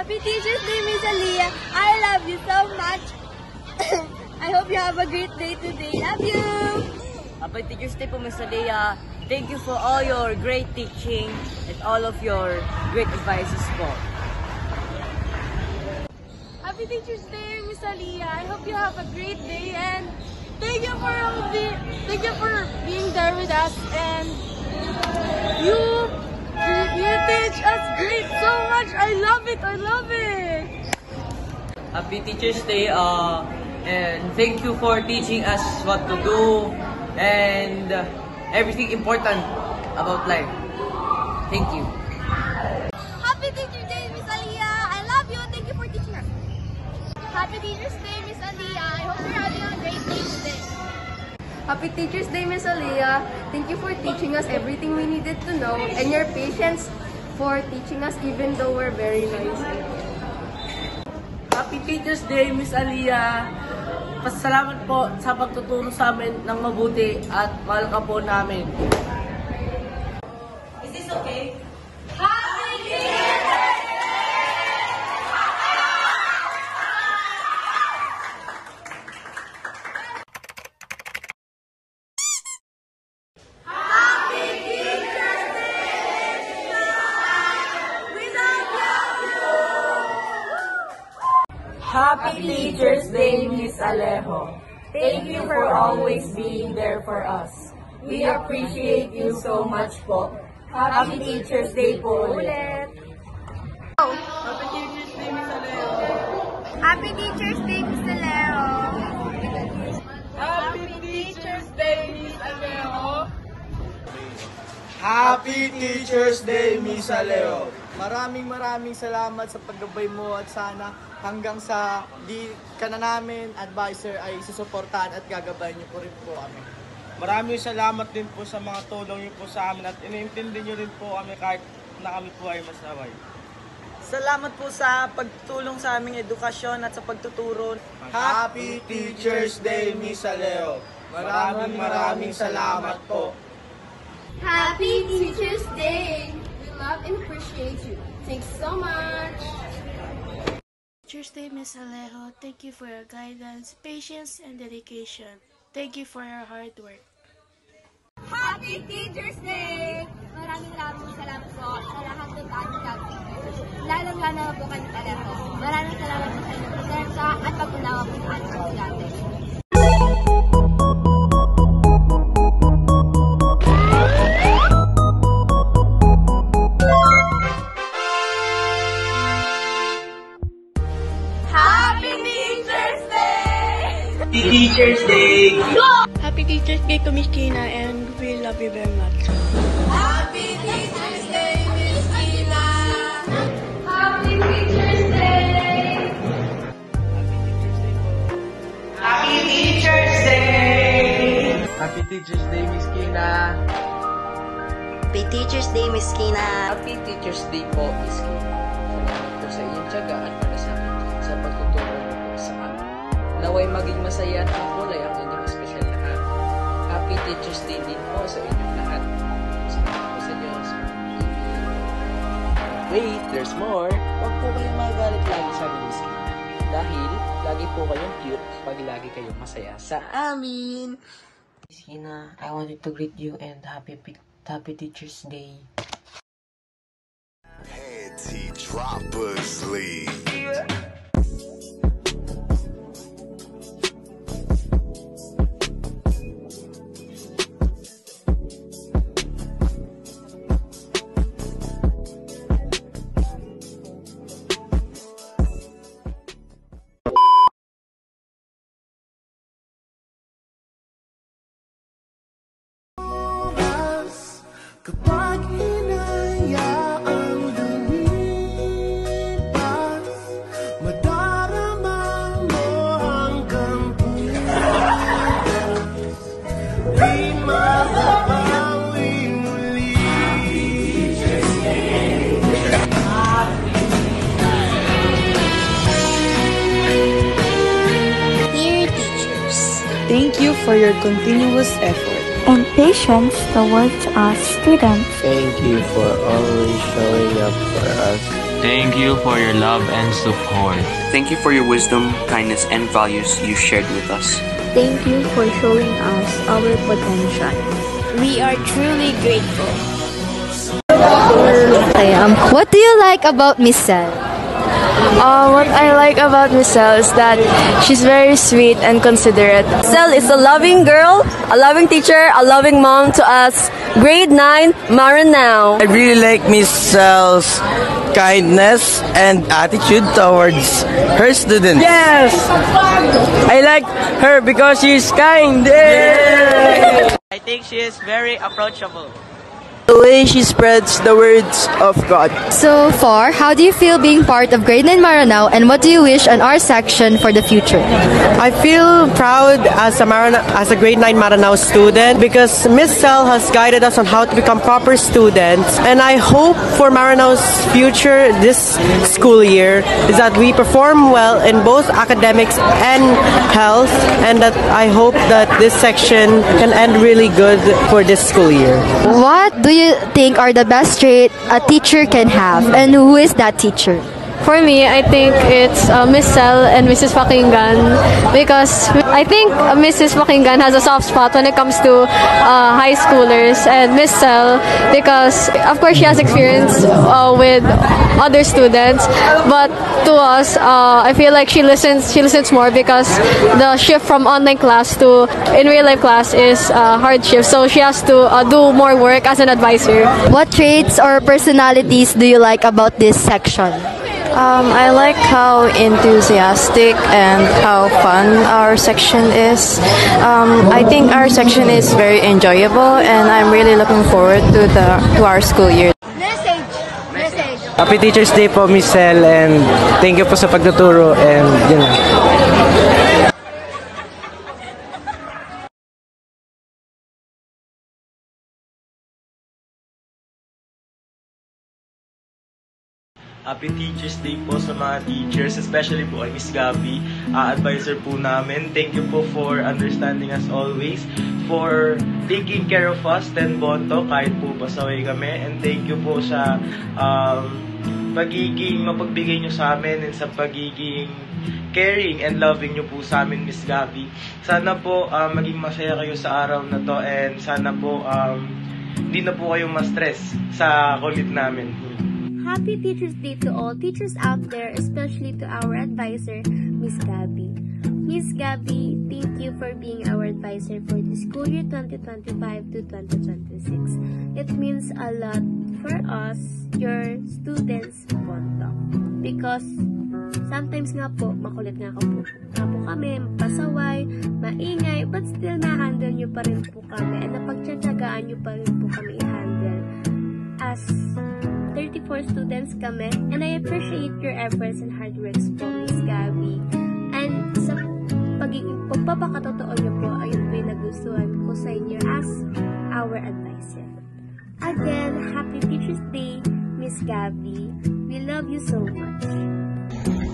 Happy Teacher's Day, Miss Aliyah. I love you so much. I hope you have a great day today. Love you! Happy Teacher's Day po, Miss Aliyah. Thank you for all your great teaching and all of your great advices po. Happy Teacher's Day, Miss Aliyah. I hope you have a great day and thank you for being there with us, and you teach us great so much. I love it. I love it. Happy Teacher's Day, and thank you for teaching us what to do and everything important about life. Thank you. Happy Teacher's Day, Miss Aliyah. I love you. Thank you for teaching us. Happy Teacher's Day, Miss Aliyah. I hope you're having a great day today. Happy Teacher's Day, Miss Aliyah. Thank you for teaching us everything we needed to know and your patience for teaching us even though we're very noisy. Happy Teacher's Day, Miss Aliyah. Pasalamat po sa pagtuturo sa amin ng mabuti at mahal ka po namin. Is this okay? Happy Teacher's Day, Miss Alejo. Thank you for always being there for us. We appreciate you so much po. Happy Teacher's Day po ulit. Happy Teacher's Day, Miss Alejo. Happy Teacher's Day, Miss Aliyah. Happy Teacher's Day, Miss Alejo. Happy Teacher's Day, Miss Aleo. Maraming salamat sa paggabay mo at sana hanggang sa di ka na namin advisor ay susuportahan at gagabayan niyo po rin po kami. Maraming salamat din po sa mga tulong niyo po sa amin at iniintindi niyo rin po kami kahit na kami po ay masaway. Salamat po sa pagtulong sa aming edukasyon at sa pagtuturo. Happy Teacher's Day, Miss Aleo. Maraming salamat po. Happy Teacher's Day. We love and appreciate you. Thanks so much. Teacher's Day, Miss Alejo. Thank you for your guidance, patience, and dedication. Thank you for your hard work. Happy Teacher's Day! Maraming salamat po sa lahat ng ating teachers. Lalong-lalo po kami Alejo. Maraming salamat po sa inyong presensya at pag-unawa po sa ating estudyante. Teacher's Day! Happy Teacher's Day to Miss Gina, and we love you very much. Happy Teacher's Day, Miss Gina! Happy Teacher's Day! Happy Teacher's Day! Happy Teacher's Day, Miss Kina. Happy Teacher's Day, Miss Kina. Happy Teacher's Day po, Miss Kina. Salamat po sa inyong tiyaga at malasakit sa pagtuturo niyo po sa amin. Naway maging masaya at makulay ang inyong espesyal na araw. Happy Teacher's Day din po sa inyong lahat. Salamat po sa Diyos. Wait, there's more. Huwag po kayong magalit lagi sa amin, Miss Kina. Dahil lagi po kayong cute pag lagi kayong masaya sa amin. Miss Kina, I wanted to greet you and happy Teacher's Day. Panty Droppers League. Kapag hinayaang lumipas, madarama mo hanggang pulas. Di mababawi muli. Dear teachers, thank you for your continuous effort and patience towards us students. Thank you for always showing up for us. Thank you for your love and support. Thank you for your wisdom, kindness, and values you shared with us. Thank you for showing us our potential. We are truly grateful. What do you like about Miss Sel? What I like about Miss Sel is that she's very sweet and considerate. Sel is a loving girl, a loving teacher, a loving mom to us. Grade 9, Maranao. I really like Miss Sel's kindness and attitude towards her students. Yes! I like her because she's kind. Yeah. I think she is very approachable. The way she spreads the words of God. So far, how do you feel being part of Grade 9 Maranao, and what do you wish on our section for the future? I feel proud as a Grade 9 Maranao student because Miss Sel has guided us on how to become proper students, and I hope for Maranao's future this school year is that we perform well in both academics and health, and that I hope that this section can end really good for this school year. What do you think are the best traits a teacher can have, and who is that teacher? For me, I think it's Miss Sel and Mrs. Pakinggan, because I think Mrs. Pakinggan has a soft spot when it comes to high schoolers, and Miss Sel because of course she has experience with other students, but to us I feel like she listens more, because the shift from online class to in real life class is a hard shift, so she has to do more work as an advisor. What traits or personalities do you like about this section? I like how enthusiastic and how fun our section is. I think our section is very enjoyable, and I'm really looking forward to our school year. Happy Teacher's Day po, Miss Sel, and thank you po sa pagtuturo, and yun na. Happy Teacher's Day po sa mga teachers, especially po kay Miss Gabby, advisor po namin. Thank you po for understanding us always, for taking care of us, 10 bonto, kahit po pasaway kami. And thank you po sa pagiging mapagbigay nyo sa amin, and sa pagiging caring and loving nyo po sa amin, Miss Gabby. Sana po maging masaya kayo sa araw na to, and sana po hindi na po kayong ma-stress sa kulit namin. Happy Teacher's Day to all teachers out there, especially to our advisor, Miss Gabby. Miss Gabby, thank you for being our advisor for the school year 2025 to 2026. It means a lot for us, your students, Bonto. Because sometimes nga po, makulit nga po kami, pasaway, maingay, but still na-handle nyo pa rin po kami, and napagtsatsagaan nyo pa rin po kami i-handle. As 34 students kami, and I appreciate your efforts and hard works po, Miss Gabby. And sa pagpapakatotoo niyo po, ayun po yung nagustuhan ko sa inyo as our advisor. Again, Happy Teacher's Day, Miss Gabby. We love you so much.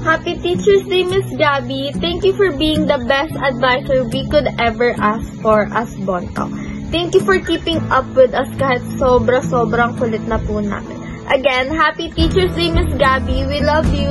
Happy Teacher's Day, Miss Gabby. Thank you for being the best advisor we could ever ask for as Bonto. Thank you for keeping up with us kahit sobrang kulit na po namin. Again, Happy Teacher's Day, Miss Gabby. We love you.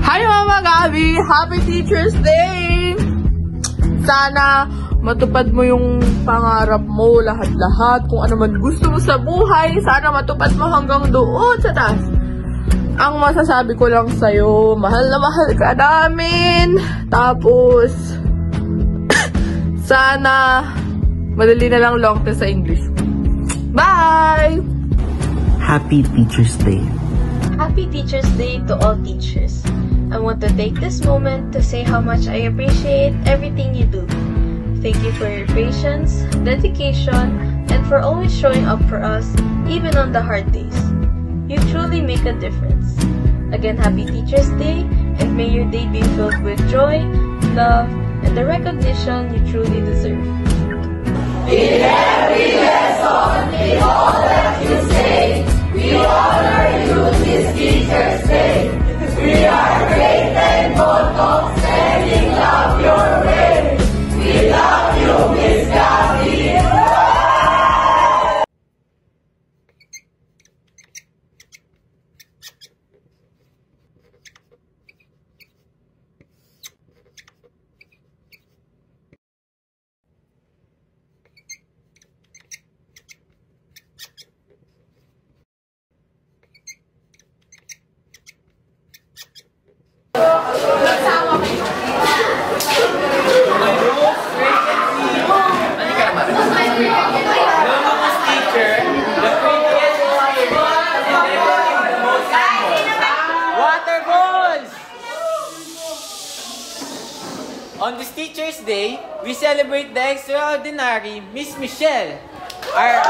Hi, Mama Gabby! Happy Teacher's Day! Sana matupad mo yung pangarap mo, lahat-lahat. Kung ano man gusto mo sa buhay, sana matupad mo hanggang doon sa taas. Ang masasabi ko lang sa'yo, mahal na mahal ka namin. Tapos, sana madali na lang long test sa English. Bye! Happy Teacher's Day. Happy Teacher's Day to all teachers. I want to take this moment to say how much I appreciate everything you do. Thank you for your patience, dedication, and for always showing up for us, even on the hard days. You truly make a difference. Again, Happy Teacher's Day, and may your day be filled with joy, love, and the recognition you truly deserve. In every lesson, in all that you say, we honor you this Teacher's Day. We are great and Bonto, sending love your way. We love you, Miss Gabby. On this Teacher's Day, we celebrate the extraordinary Miss Michelle, our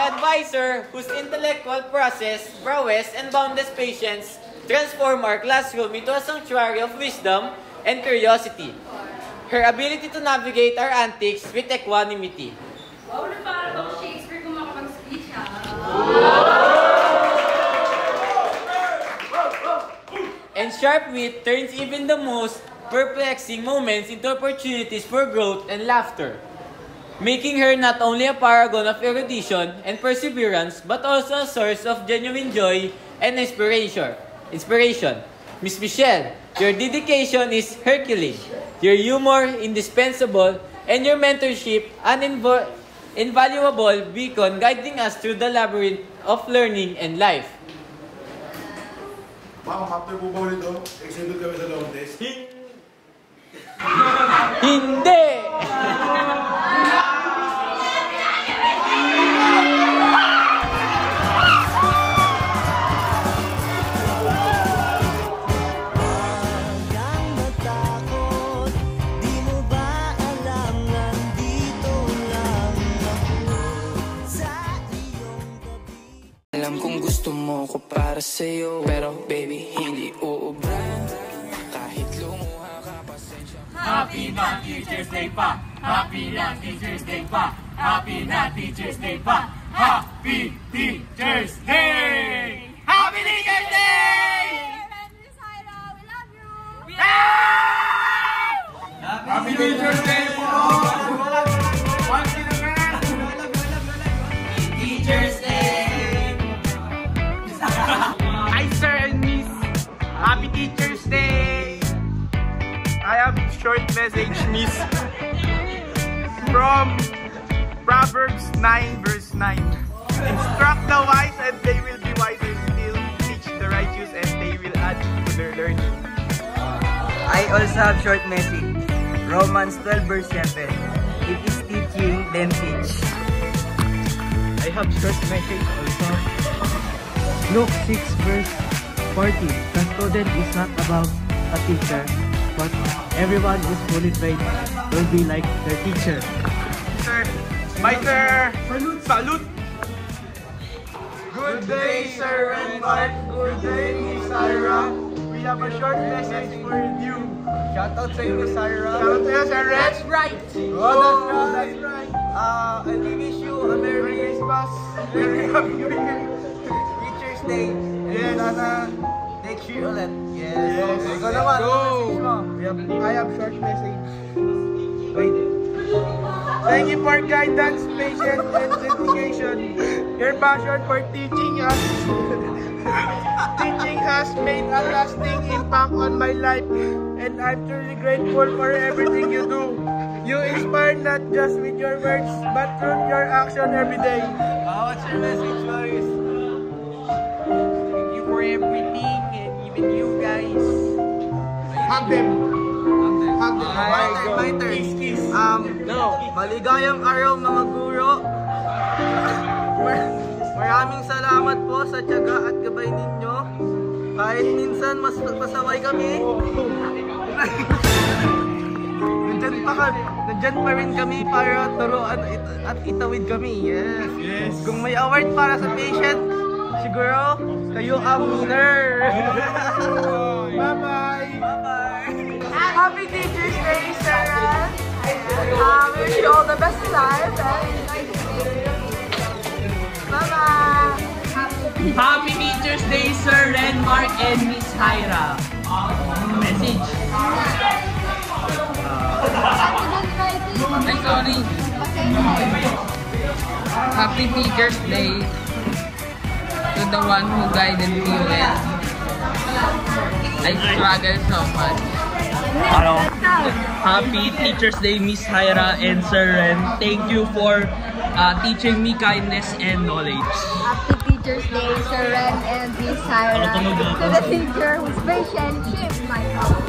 advisor whose intellectual process, prowess, and boundless patience transform our classroom into a sanctuary of wisdom and curiosity. Her ability to navigate our antics with equanimity. Wow, parang Shakespeare kung makapag-speech ha. And sharp wit turns even the most perplexing moments into opportunities for growth and laughter, making her not only a paragon of erudition and perseverance, but also a source of genuine joy and inspiration. Miss Michelle, your dedication is Herculean, your humor indispensable, and your mentorship an invaluable beacon guiding us through the labyrinth of learning and life. Ma'am, after po ba nito, exhibit kami sa long test? Hindi! Alam kong gusto mo ko para sa'yo, pero baby, hindi uubra. Kahit lumuha ka, pasensya. Happy na Teacher's Day pa! Happy na Teacher's Day pa! Happy na Teacher's Day pa! Happy Teacher's Day! Happy Teacher's Day! Happy Teacher's Day po! Once in a while! Teacher's Day! Hi Sir and Miss! Happy Teacher's Day! I have a short message, Miss, from Proverbs 9 verse 9. Instruct the wise and they will be wiser still. Teach the righteous and they will add to their learning. I also have short message. Romans 12 verse 7. If it's teaching, then teach. I have short message also. Luke 6 verse 40. The student is not about a teacher, but everyone who's fully trained will be like their teacher. Sir, bye sir! Salute! Good day, Sir and Mark. Good day, Miss Ira. We have a short message for you. Shout out to you, Miss Ira. Shout out to you, Sir. That's right. Oh, that's right. And we wish you a Merry Christmas. Merry Happy New Year. Teacher's Day. Yes. And next year ulit. Yes. Yes. Ikaw naman. Go. I have short message. Wait. Thank you for guidance, patience, and dedication. Your passion for teaching has made a lasting impact on my life, and I'm truly grateful for everything you do. You inspire not just with your words, but through your action every day. What's your message, Maurice? Thank you for everything, and even you guys. Hug them. My turn. Maligayang araw mga guro. Maraming salamat po sa tiyaga at gabay ninyo. Kahit minsan mas pasaway kami. Nandyan pa rin kami para turuan at itawid kami. Yes. Kung may award para sa patient, siguro kayo ang winner. Bye-bye. Happy Teacher's Day, Sarah. We wish you all the best in life. Bye-bye. Happy Teacher's Day, Sir Ren, Mark, and Miss Hyra. Message. I'm sorry. Happy Teacher's Day to the one who guided me well. I struggle so much. Hello. Happy Teacher's Day, Miss Hyra and Sir Ren. Thank you for teaching me kindness and knowledge. Happy Teacher's Day, Sir Ren and Miss Hyra. To the teacher whose patient shaped my life.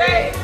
Day!